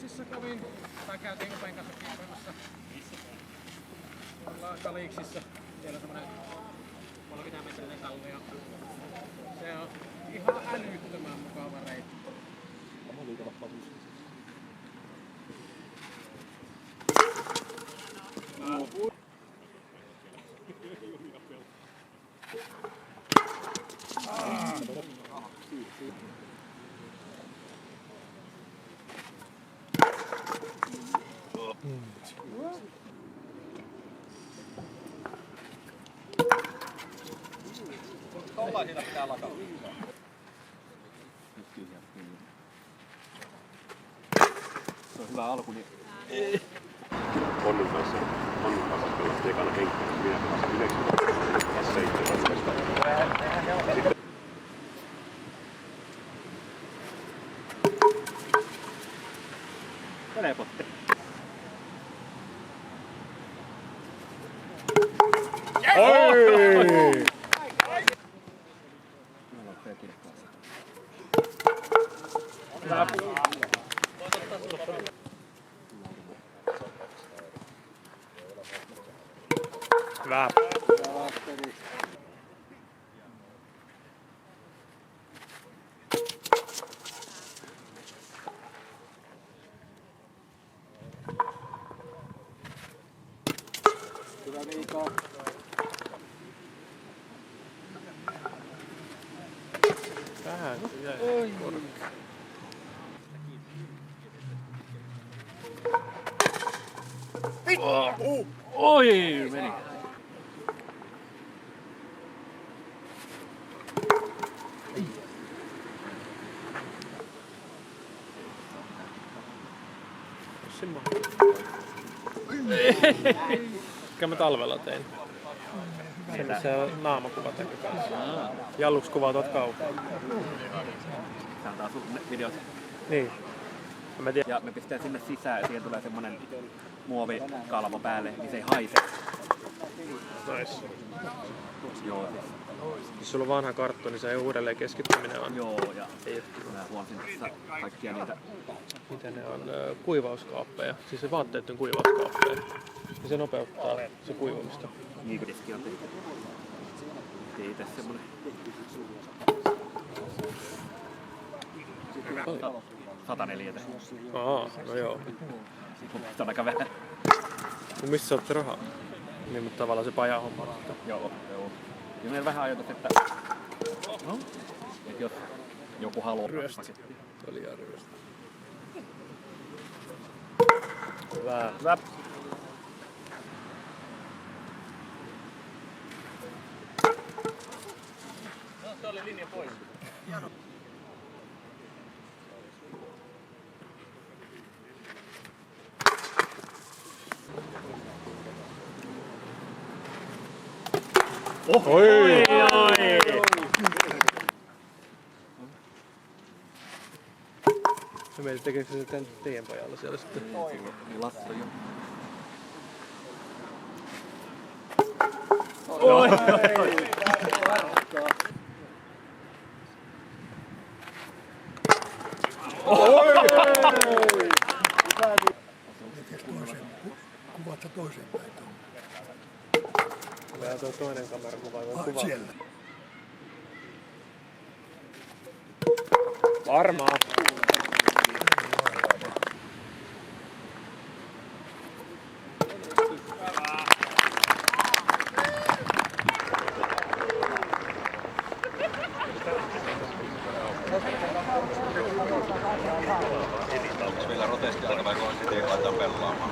Kaliksissa kävin, tai käytiin Upen kanssa kiipeämässä. Ollaan Kaliksissa. Siellä on semmonen 30-metrinen kallio. Se on ihan älyttömän mukava reitti. Tollaisilla pitää lakata. Se on hyvä alku, niin... Onnin kanssa pelasti ekana Henkka, minä pelasin 90, 17. Telepotti. Oi! Hyvä. Hyvä Miika. Vähän jäi. Oi, meni. Mikä mä talvella tein? Se on naamakuvat ehkä kanssa. Jalluks kuvaa tuot kaukaa. Tää on taas videot. Niin. Mä tiedän. Ja me pistetään sinne sisään ja siihen tulee semmonen muovikalvo päälle, niin se ei haise. Nice. Joo, Jos sulla on vanha kartto, niin se uudelleen keskittyminen on. joo, ja mä huomasin tässä kaikkia niitä. Miten ne on? Kuivauskaappeja. Siis se vaatteet on kuivauskaappeja. Ja se nopeuttaa se kuivumista. Niin kuin diski on tehty. Itse semmonen. 104. Aa, no joo. Se on aika vähän. No missä saatte rahaa? Niin, mutta tavallaan se pajahomma. Joo. Ja meillä vähän ajatus, että jos joku haluaa Ryöstö. Se oli ihan ryöstö. Hyvä. Hyvä. No, se oli linja pois. Oi! Ja meillä tekeekö se sitten teidän pojalla siellä sitten? Niin Lasse jo. Oi! Kuvaat toiseen päin. Vähän tuo toinen kamera kuvaa tuo kuva. Siellä. Varmaan. Onko vielä rotesti alkaa vai kun sitten laitetaan pelaamaan?